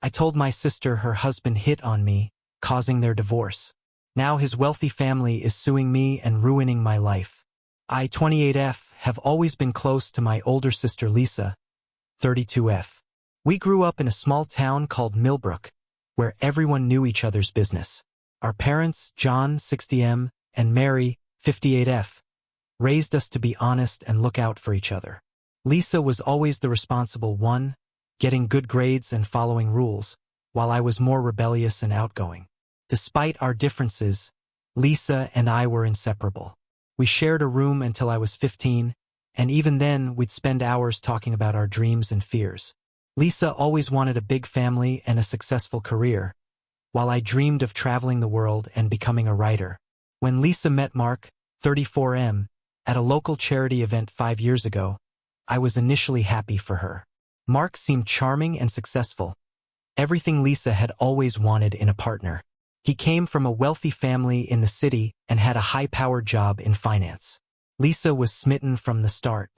I told my sister her husband hit on me, causing their divorce. Now his wealthy family is suing me and ruining my life. I, 28F, have always been close to my older sister Lisa, 32F. We grew up in a small town called Millbrook, where everyone knew each other's business. Our parents, John, 60M, and Mary, 58F, raised us to be honest and look out for each other. Lisa was always the responsible one, getting good grades and following rules, while I was more rebellious and outgoing. Despite our differences, Lisa and I were inseparable. We shared a room until I was 15, and even then we'd spend hours talking about our dreams and fears. Lisa always wanted a big family and a successful career, while I dreamed of traveling the world and becoming a writer. When Lisa met Mark, 34M, at a local charity event 5 years ago, I was initially happy for her. Mark seemed charming and successful, everything Lisa had always wanted in a partner. He came from a wealthy family in the city and had a high-powered job in finance. Lisa was smitten from the start.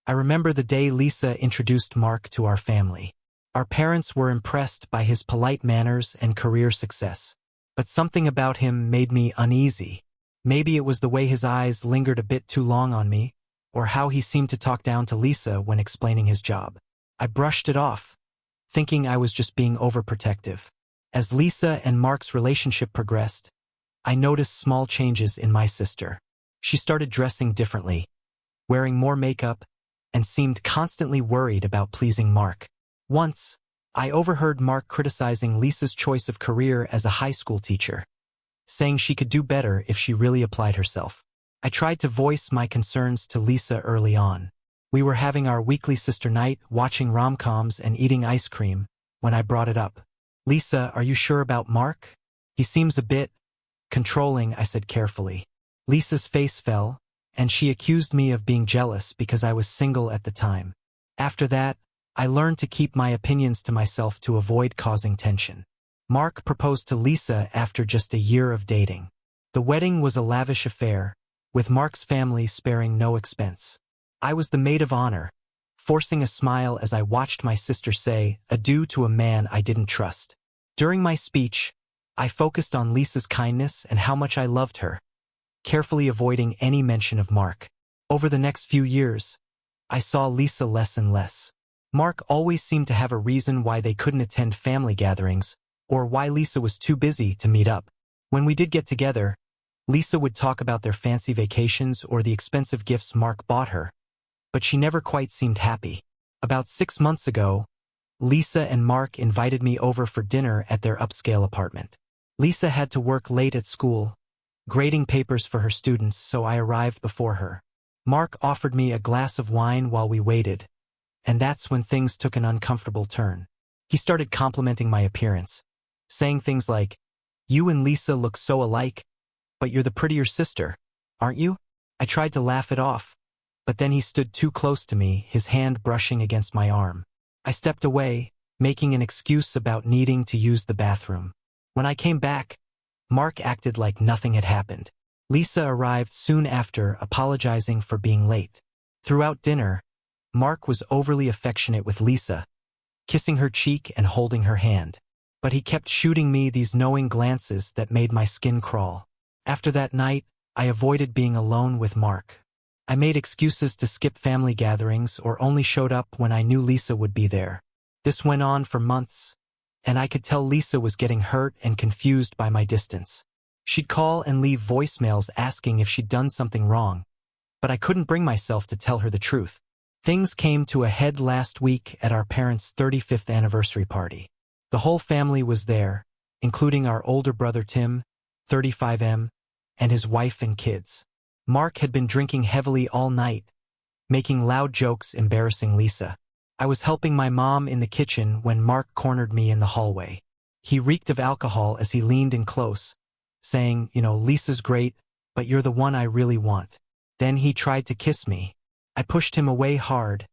I remember the day Lisa introduced Mark to our family. Our parents were impressed by his polite manners and career success. But something about him made me uneasy. Maybe it was the way his eyes lingered a bit too long on me, or how he seemed to talk down to Lisa when explaining his job. I brushed it off, thinking I was just being overprotective. As Lisa and Mark's relationship progressed, I noticed small changes in my sister. She started dressing differently, wearing more makeup, and seemed constantly worried about pleasing Mark. Once, I overheard Mark criticizing Lisa's choice of career as a high school teacher, saying she could do better if she really applied herself. I tried to voice my concerns to Lisa early on. We were having our weekly sister night, watching rom-coms and eating ice cream, when I brought it up. "Lisa, are you sure about Mark? He seems a bit controlling," I said carefully. Lisa's face fell, and she accused me of being jealous because I was single at the time. After that, I learned to keep my opinions to myself to avoid causing tension. Mark proposed to Lisa after just a year of dating. The wedding was a lavish affair, with Mark's family sparing no expense. I was the maid of honor, forcing a smile as I watched my sister say adieu to a man I didn't trust. During my speech, I focused on Lisa's kindness and how much I loved her, carefully avoiding any mention of Mark. Over the next few years, I saw Lisa less and less. Mark always seemed to have a reason why they couldn't attend family gatherings, or why Lisa was too busy to meet up. When we did get together, Lisa would talk about their fancy vacations or the expensive gifts Mark bought her, but she never quite seemed happy. About 6 months ago, Lisa and Mark invited me over for dinner at their upscale apartment. Lisa had to work late at school, grading papers for her students, so I arrived before her. Mark offered me a glass of wine while we waited, and that's when things took an uncomfortable turn. He started complimenting my appearance, saying things like, "You and Lisa look so alike, but you're the prettier sister, aren't you?" I tried to laugh it off, but then he stood too close to me, his hand brushing against my arm. I stepped away, making an excuse about needing to use the bathroom. When I came back, Mark acted like nothing had happened. Lisa arrived soon after, apologizing for being late. Throughout dinner, Mark was overly affectionate with Lisa, kissing her cheek and holding her hand. But he kept shooting me these knowing glances that made my skin crawl. After that night, I avoided being alone with Mark. I made excuses to skip family gatherings or only showed up when I knew Lisa would be there. This went on for months, and I could tell Lisa was getting hurt and confused by my distance. She'd call and leave voicemails asking if she'd done something wrong, but I couldn't bring myself to tell her the truth. Things came to a head last week at our parents' 35th anniversary party. The whole family was there, including our older brother Tim, 35M, and his wife and kids. Mark had been drinking heavily all night, making loud jokes embarrassing Lisa. I was helping my mom in the kitchen when Mark cornered me in the hallway. He reeked of alcohol as he leaned in close, saying, "Lisa's great, but you're the one I really want." Then he tried to kiss me. I pushed him away hard,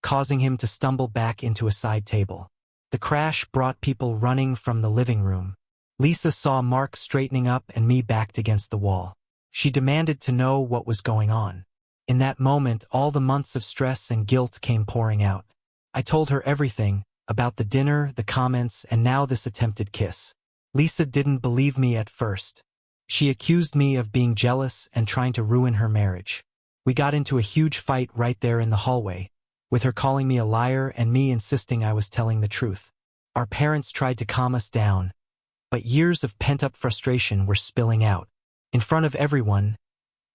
causing him to stumble back into a side table. The crash brought people running from the living room. Lisa saw Mark straightening up and me backed against the wall. She demanded to know what was going on. In that moment, all the months of stress and guilt came pouring out. I told her everything, about the dinner, the comments, and now this attempted kiss. Lisa didn't believe me at first. She accused me of being jealous and trying to ruin her marriage. We got into a huge fight right there in the hallway, with her calling me a liar and me insisting I was telling the truth. Our parents tried to calm us down, but years of pent-up frustration were spilling out. In front of everyone,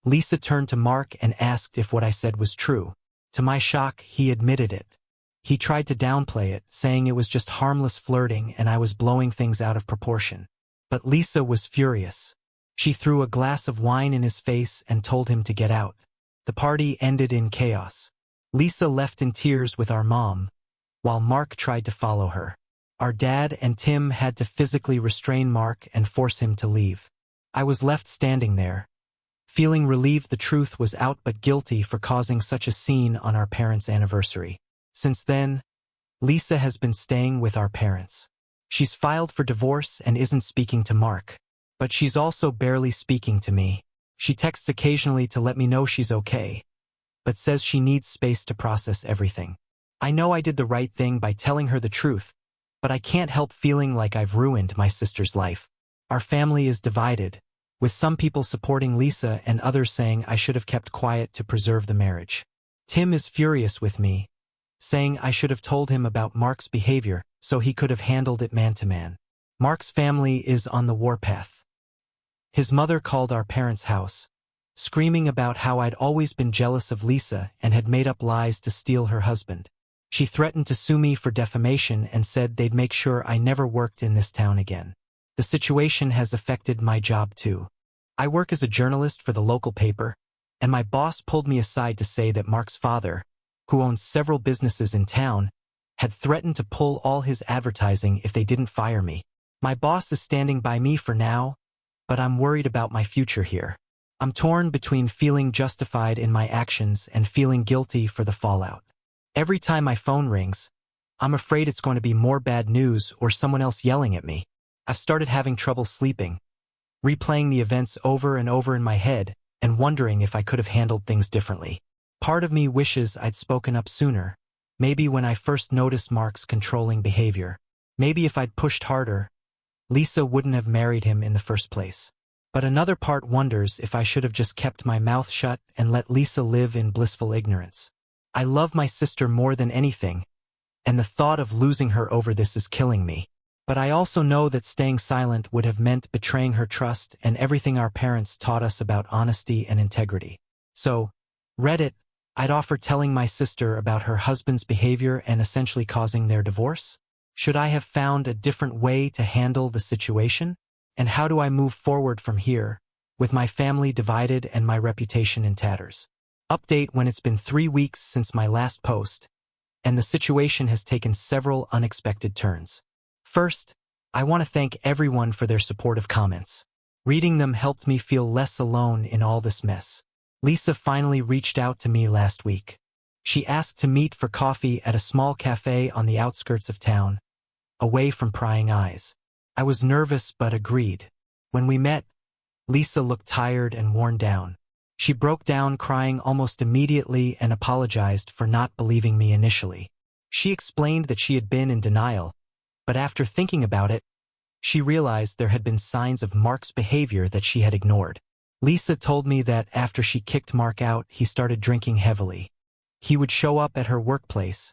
Lisa turned to Mark and asked if what I said was true. To my shock, he admitted it. He tried to downplay it, saying it was just harmless flirting and I was blowing things out of proportion. But Lisa was furious. She threw a glass of wine in his face and told him to get out. The party ended in chaos. Lisa left in tears with our mom, while Mark tried to follow her. Our dad and Tim had to physically restrain Mark and force him to leave. I was left standing there, feeling relieved the truth was out but guilty for causing such a scene on our parents' anniversary. Since then, Lisa has been staying with our parents. She's filed for divorce and isn't speaking to Mark. But she's also barely speaking to me. She texts occasionally to let me know she's okay, but says she needs space to process everything. I know I did the right thing by telling her the truth, but I can't help feeling like I've ruined my sister's life. Our family is divided, with some people supporting Lisa and others saying I should have kept quiet to preserve the marriage. Tim is furious with me, saying I should have told him about Mark's behavior so he could have handled it man-to-man. Mark's family is on the warpath. His mother called our parents' house, screaming about how I'd always been jealous of Lisa and had made up lies to steal her husband. She threatened to sue me for defamation and said they'd make sure I never worked in this town again. The situation has affected my job too. I work as a journalist for the local paper, and my boss pulled me aside to say that Mark's father, who owns several businesses in town, had threatened to pull all his advertising if they didn't fire me. My boss is standing by me for now, but I'm worried about my future here. I'm torn between feeling justified in my actions and feeling guilty for the fallout. Every time my phone rings, I'm afraid it's going to be more bad news or someone else yelling at me. I've started having trouble sleeping, replaying the events over and over in my head and wondering if I could have handled things differently. Part of me wishes I'd spoken up sooner, maybe when I first noticed Mark's controlling behavior. Maybe if I'd pushed harder, Lisa wouldn't have married him in the first place. But another part wonders if I should have just kept my mouth shut and let Lisa live in blissful ignorance. I love my sister more than anything, and the thought of losing her over this is killing me. But I also know that staying silent would have meant betraying her trust and everything our parents taught us about honesty and integrity. So, Reddit, I'd offer telling my sister about her husband's behavior and essentially causing their divorce? Should I have found a different way to handle the situation? And how do I move forward from here, with my family divided and my reputation in tatters? Update when it's been 3 weeks since my last post, and the situation has taken several unexpected turns. First, I want to thank everyone for their supportive comments. Reading them helped me feel less alone in all this mess. Lisa finally reached out to me last week. She asked to meet for coffee at a small cafe on the outskirts of town, away from prying eyes. I was nervous but agreed. When we met, Lisa looked tired and worn down. She broke down crying almost immediately and apologized for not believing me initially. She explained that she had been in denial, but after thinking about it, she realized there had been signs of Mark's behavior that she had ignored. Lisa told me that after she kicked Mark out, he started drinking heavily. He would show up at her workplace,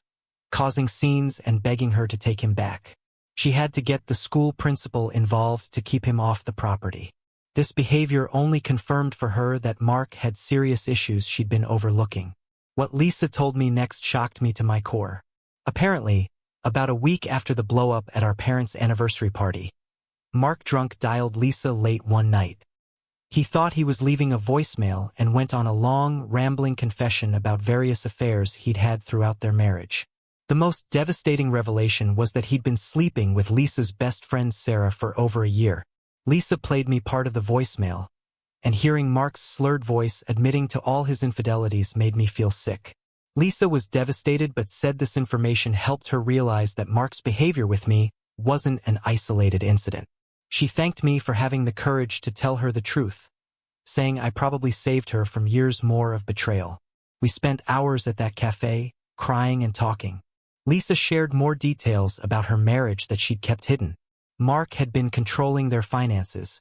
causing scenes and begging her to take him back. She had to get the school principal involved to keep him off the property. This behavior only confirmed for her that Mark had serious issues she'd been overlooking. What Lisa told me next shocked me to my core. Apparently, about a week after the blow-up at our parents' anniversary party, Mark drunk dialed Lisa late one night. He thought he was leaving a voicemail and went on a long, rambling confession about various affairs he'd had throughout their marriage. The most devastating revelation was that he'd been sleeping with Lisa's best friend Sarah for over a year. Lisa played me part of the voicemail, and hearing Mark's slurred voice admitting to all his infidelities made me feel sick. Lisa was devastated but said this information helped her realize that Mark's behavior with me wasn't an isolated incident. She thanked me for having the courage to tell her the truth, saying I probably saved her from years more of betrayal. We spent hours at that cafe, crying and talking. Lisa shared more details about her marriage that she'd kept hidden. Mark had been controlling their finances,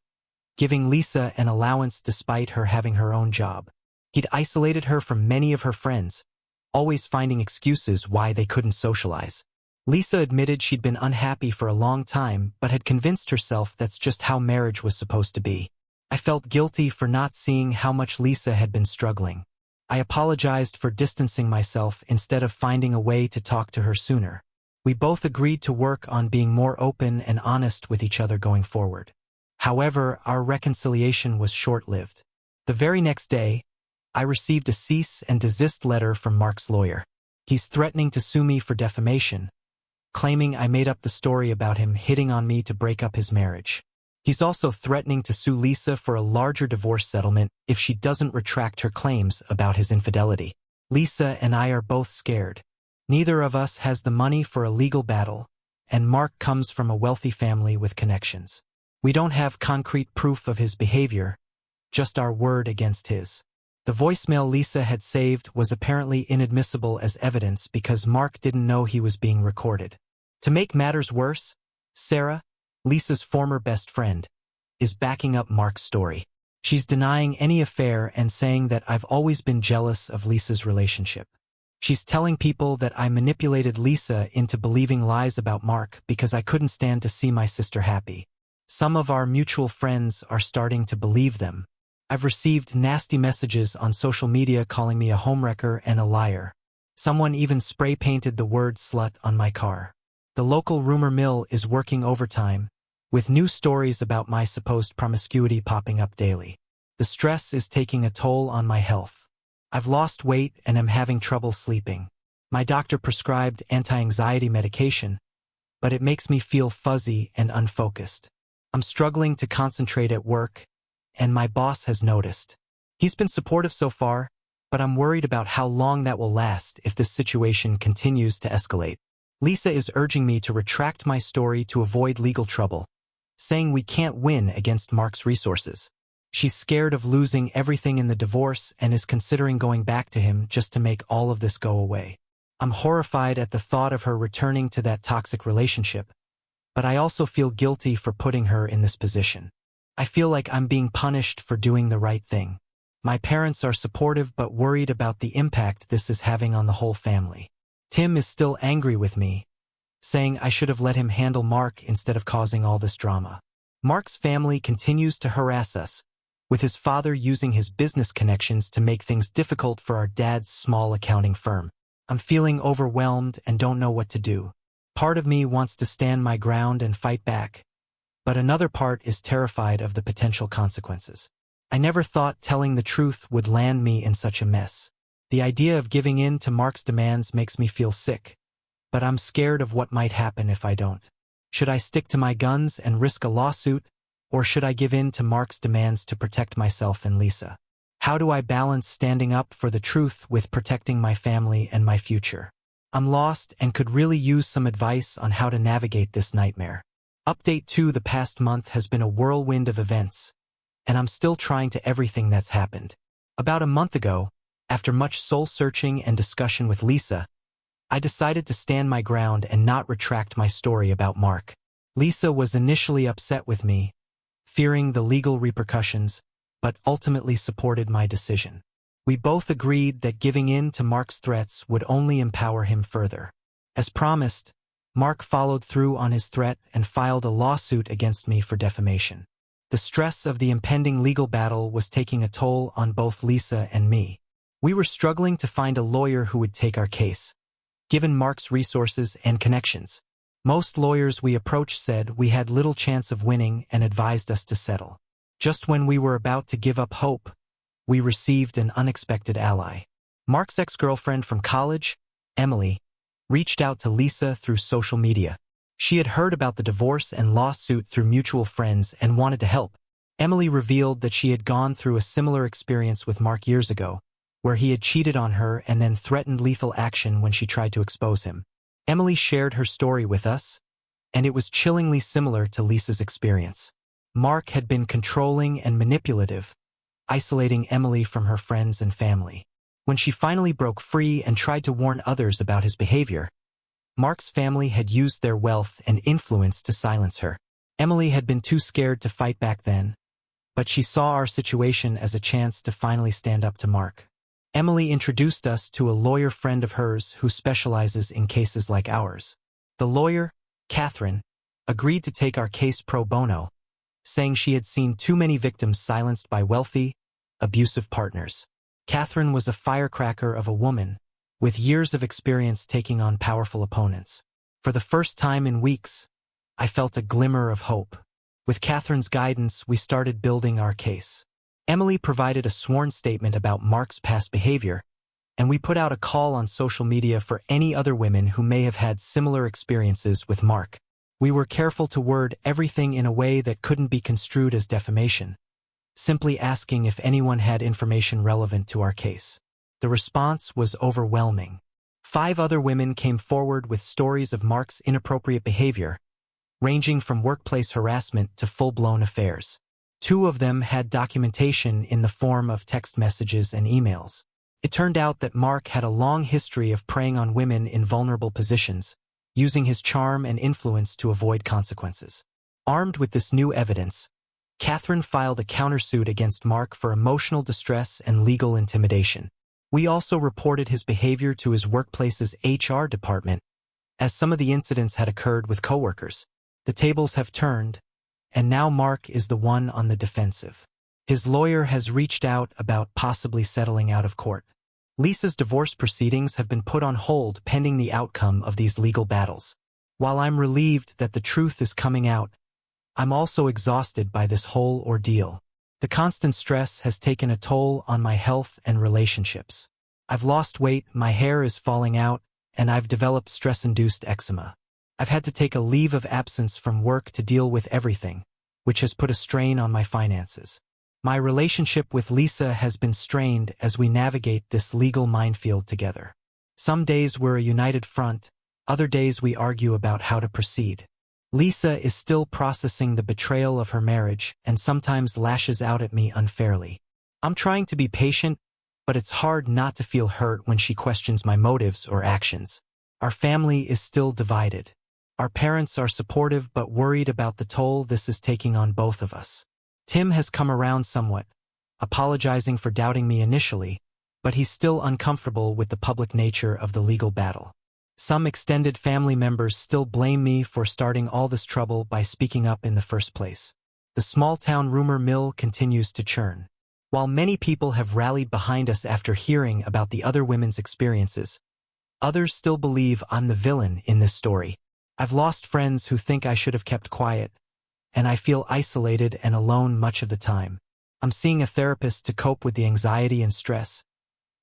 giving Lisa an allowance despite her having her own job. He'd isolated her from many of her friends, always finding excuses why they couldn't socialize. Lisa admitted she'd been unhappy for a long time but had convinced herself that's just how marriage was supposed to be. I felt guilty for not seeing how much Lisa had been struggling. I apologized for distancing myself instead of finding a way to talk to her sooner. We both agreed to work on being more open and honest with each other going forward. However, our reconciliation was short-lived. The very next day, I received a cease and desist letter from Mark's lawyer. He's threatening to sue me for defamation, claiming I made up the story about him hitting on me to break up his marriage. He's also threatening to sue Lisa for a larger divorce settlement if she doesn't retract her claims about his infidelity. Lisa and I are both scared. Neither of us has the money for a legal battle, and Mark comes from a wealthy family with connections. We don't have concrete proof of his behavior, just our word against his. The voicemail Lisa had saved was apparently inadmissible as evidence because Mark didn't know he was being recorded. To make matters worse, Sarah, Lisa's former best friend, is backing up Mark's story. She's denying any affair and saying that I've always been jealous of Lisa's relationship. She's telling people that I manipulated Lisa into believing lies about Mark because I couldn't stand to see my sister happy. Some of our mutual friends are starting to believe them. I've received nasty messages on social media calling me a homewrecker and a liar. Someone even spray-painted the word slut on my car. The local rumor mill is working overtime, with new stories about my supposed promiscuity popping up daily. The stress is taking a toll on my health. I've lost weight and am having trouble sleeping. My doctor prescribed anti-anxiety medication, but it makes me feel fuzzy and unfocused. I'm struggling to concentrate at work, and my boss has noticed. He's been supportive so far, but I'm worried about how long that will last if this situation continues to escalate. Lisa is urging me to retract my story to avoid legal trouble, saying we can't win against Mark's resources. She's scared of losing everything in the divorce and is considering going back to him just to make all of this go away. I'm horrified at the thought of her returning to that toxic relationship, but I also feel guilty for putting her in this position. I feel like I'm being punished for doing the right thing. My parents are supportive but worried about the impact this is having on the whole family. Tim is still angry with me, saying I should have let him handle Mark instead of causing all this drama. Mark's family continues to harass us, with his father using his business connections to make things difficult for our dad's small accounting firm. I'm feeling overwhelmed and don't know what to do. Part of me wants to stand my ground and fight back, but another part is terrified of the potential consequences. I never thought telling the truth would land me in such a mess. The idea of giving in to Mark's demands makes me feel sick, but I'm scared of what might happen if I don't. Should I stick to my guns and risk a lawsuit, or should I give in to Mark's demands to protect myself and Lisa? How do I balance standing up for the truth with protecting my family and my future? I'm lost and could really use some advice on how to navigate this nightmare. Update 2: the past month has been a whirlwind of events, and I'm still trying to everything that's happened. About a month ago, after much soul-searching and discussion with Lisa, I decided to stand my ground and not retract my story about Mark. Lisa was initially upset with me, fearing the legal repercussions, but ultimately supported my decision. We both agreed that giving in to Mark's threats would only empower him further. As promised, Mark followed through on his threat and filed a lawsuit against me for defamation. The stress of the impending legal battle was taking a toll on both Lisa and me. We were struggling to find a lawyer who would take our case, given Mark's resources and connections. Most lawyers we approached said we had little chance of winning and advised us to settle. Just when we were about to give up hope, we received an unexpected ally. Mark's ex-girlfriend from college, Emily, reached out to Lisa through social media. She had heard about the divorce and lawsuit through mutual friends and wanted to help. Emily revealed that she had gone through a similar experience with Mark years ago, where he had cheated on her and then threatened lethal action when she tried to expose him. Emily shared her story with us, and it was chillingly similar to Lisa's experience. Mark had been controlling and manipulative, isolating Emily from her friends and family. When she finally broke free and tried to warn others about his behavior, Mark's family had used their wealth and influence to silence her. Emily had been too scared to fight back then, but she saw our situation as a chance to finally stand up to Mark. Emily introduced us to a lawyer friend of hers who specializes in cases like ours. The lawyer, Catherine, agreed to take our case pro bono, saying she had seen too many victims silenced by wealthy, abusive partners. Catherine was a firecracker of a woman, with years of experience taking on powerful opponents. For the first time in weeks, I felt a glimmer of hope. With Catherine's guidance, we started building our case. Emily provided a sworn statement about Mark's past behavior, and we put out a call on social media for any other women who may have had similar experiences with Mark. We were careful to word everything in a way that couldn't be construed as defamation, simply asking if anyone had information relevant to our case. The response was overwhelming. 5 other women came forward with stories of Mark's inappropriate behavior, ranging from workplace harassment to full-blown affairs. 2 of them had documentation in the form of text messages and emails. It turned out that Mark had a long history of preying on women in vulnerable positions, using his charm and influence to avoid consequences. Armed with this new evidence, Catherine filed a countersuit against Mark for emotional distress and legal intimidation. We also reported his behavior to his workplace's HR department, as some of the incidents had occurred with coworkers. The tables have turned, and now Mark is the one on the defensive. His lawyer has reached out about possibly settling out of court. Lisa's divorce proceedings have been put on hold pending the outcome of these legal battles. While I'm relieved that the truth is coming out, I'm also exhausted by this whole ordeal. The constant stress has taken a toll on my health and relationships. I've lost weight, my hair is falling out, and I've developed stress-induced eczema. I've had to take a leave of absence from work to deal with everything, which has put a strain on my finances. My relationship with Lisa has been strained as we navigate this legal minefield together. Some days we're a united front, other days we argue about how to proceed. Lisa is still processing the betrayal of her marriage and sometimes lashes out at me unfairly. I'm trying to be patient, but it's hard not to feel hurt when she questions my motives or actions. Our family is still divided. Our parents are supportive but worried about the toll this is taking on both of us. Tim has come around somewhat, apologizing for doubting me initially, but he's still uncomfortable with the public nature of the legal battle. Some extended family members still blame me for starting all this trouble by speaking up in the first place. The small-town rumor mill continues to churn. While many people have rallied behind us after hearing about the other women's experiences, others still believe I'm the villain in this story. I've lost friends who think I should have kept quiet, and I feel isolated and alone much of the time. I'm seeing a therapist to cope with the anxiety and stress,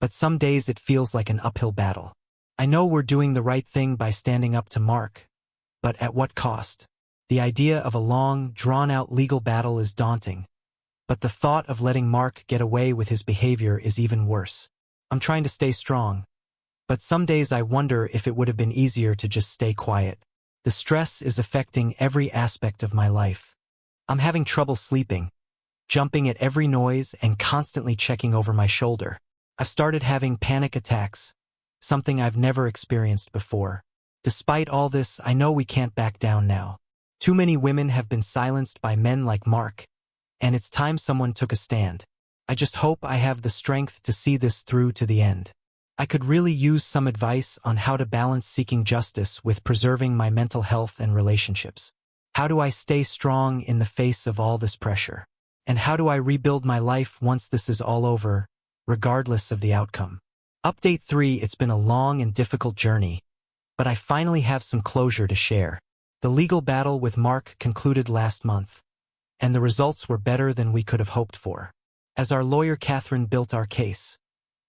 but some days it feels like an uphill battle. I know we're doing the right thing by standing up to Mark, but at what cost? The idea of a long, drawn-out legal battle is daunting, but the thought of letting Mark get away with his behavior is even worse. I'm trying to stay strong, but some days I wonder if it would have been easier to just stay quiet. The stress is affecting every aspect of my life. I'm having trouble sleeping, jumping at every noise and constantly checking over my shoulder. I've started having panic attacks, something I've never experienced before. Despite all this, I know we can't back down now. Too many women have been silenced by men like Mark, and it's time someone took a stand. I just hope I have the strength to see this through to the end. I could really use some advice on how to balance seeking justice with preserving my mental health and relationships. How do I stay strong in the face of all this pressure? And how do I rebuild my life once this is all over, regardless of the outcome? Update 3: It's been a long and difficult journey, but I finally have some closure to share. The legal battle with Mark concluded last month, and the results were better than we could have hoped for. As our lawyer Catherine built our case,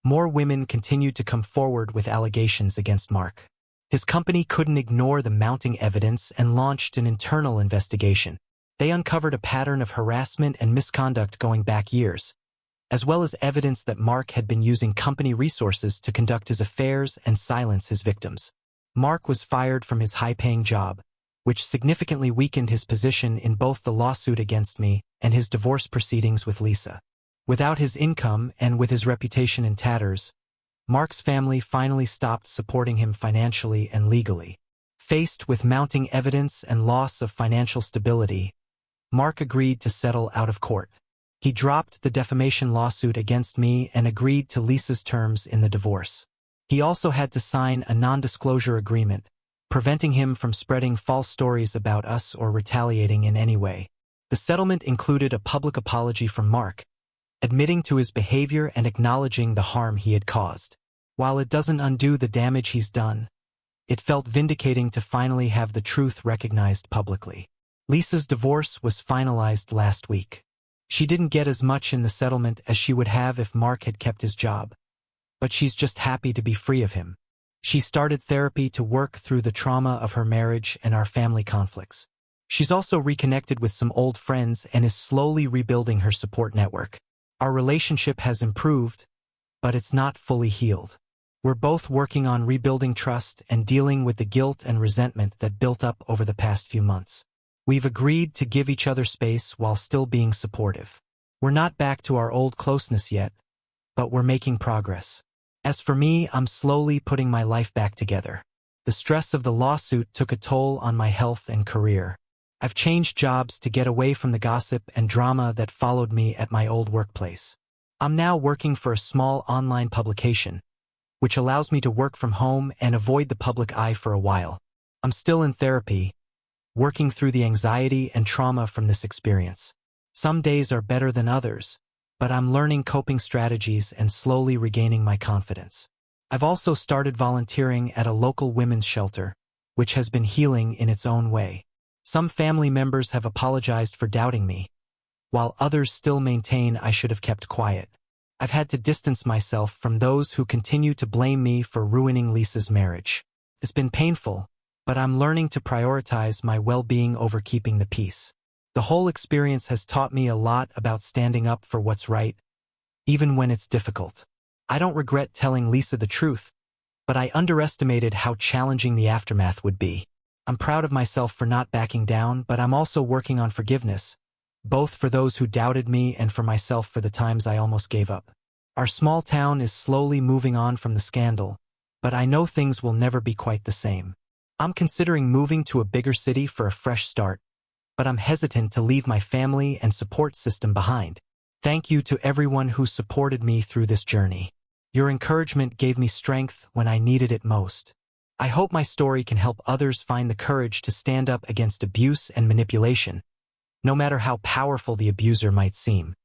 more women continued to come forward with allegations against Mark. His company couldn't ignore the mounting evidence and launched an internal investigation. They uncovered a pattern of harassment and misconduct going back years, as well as evidence that Mark had been using company resources to conduct his affairs and silence his victims. Mark was fired from his high-paying job, which significantly weakened his position in both the lawsuit against me and his divorce proceedings with Lisa. Without his income and with his reputation in tatters, Mark's family finally stopped supporting him financially and legally. Faced with mounting evidence and loss of financial stability, Mark agreed to settle out of court. He dropped the defamation lawsuit against me and agreed to Lisa's terms in the divorce. He also had to sign a non-disclosure agreement, preventing him from spreading false stories about us or retaliating in any way. The settlement included a public apology from Mark, admitting to his behavior and acknowledging the harm he had caused. While it doesn't undo the damage he's done, it felt vindicating to finally have the truth recognized publicly. Lisa's divorce was finalized last week. She didn't get as much in the settlement as she would have if Mark had kept his job, but she's just happy to be free of him. She started therapy to work through the trauma of her marriage and our family conflicts. She's also reconnected with some old friends and is slowly rebuilding her support network. Our relationship has improved, but it's not fully healed. We're both working on rebuilding trust and dealing with the guilt and resentment that built up over the past few months. We've agreed to give each other space while still being supportive. We're not back to our old closeness yet, but we're making progress. As for me, I'm slowly putting my life back together. The stress of the lawsuit took a toll on my health and career. I've changed jobs to get away from the gossip and drama that followed me at my old workplace. I'm now working for a small online publication, which allows me to work from home and avoid the public eye for a while. I'm still in therapy, working through the anxiety and trauma from this experience. Some days are better than others, but I'm learning coping strategies and slowly regaining my confidence. I've also started volunteering at a local women's shelter, which has been healing in its own way. Some family members have apologized for doubting me, while others still maintain I should have kept quiet. I've had to distance myself from those who continue to blame me for ruining Lisa's marriage. It's been painful, but I'm learning to prioritize my well-being over keeping the peace. The whole experience has taught me a lot about standing up for what's right, even when it's difficult. I don't regret telling Lisa the truth, but I underestimated how challenging the aftermath would be. I'm proud of myself for not backing down, but I'm also working on forgiveness, both for those who doubted me and for myself for the times I almost gave up. Our small town is slowly moving on from the scandal, but I know things will never be quite the same. I'm considering moving to a bigger city for a fresh start, but I'm hesitant to leave my family and support system behind. Thank you to everyone who supported me through this journey. Your encouragement gave me strength when I needed it most. I hope my story can help others find the courage to stand up against abuse and manipulation, no matter how powerful the abuser might seem.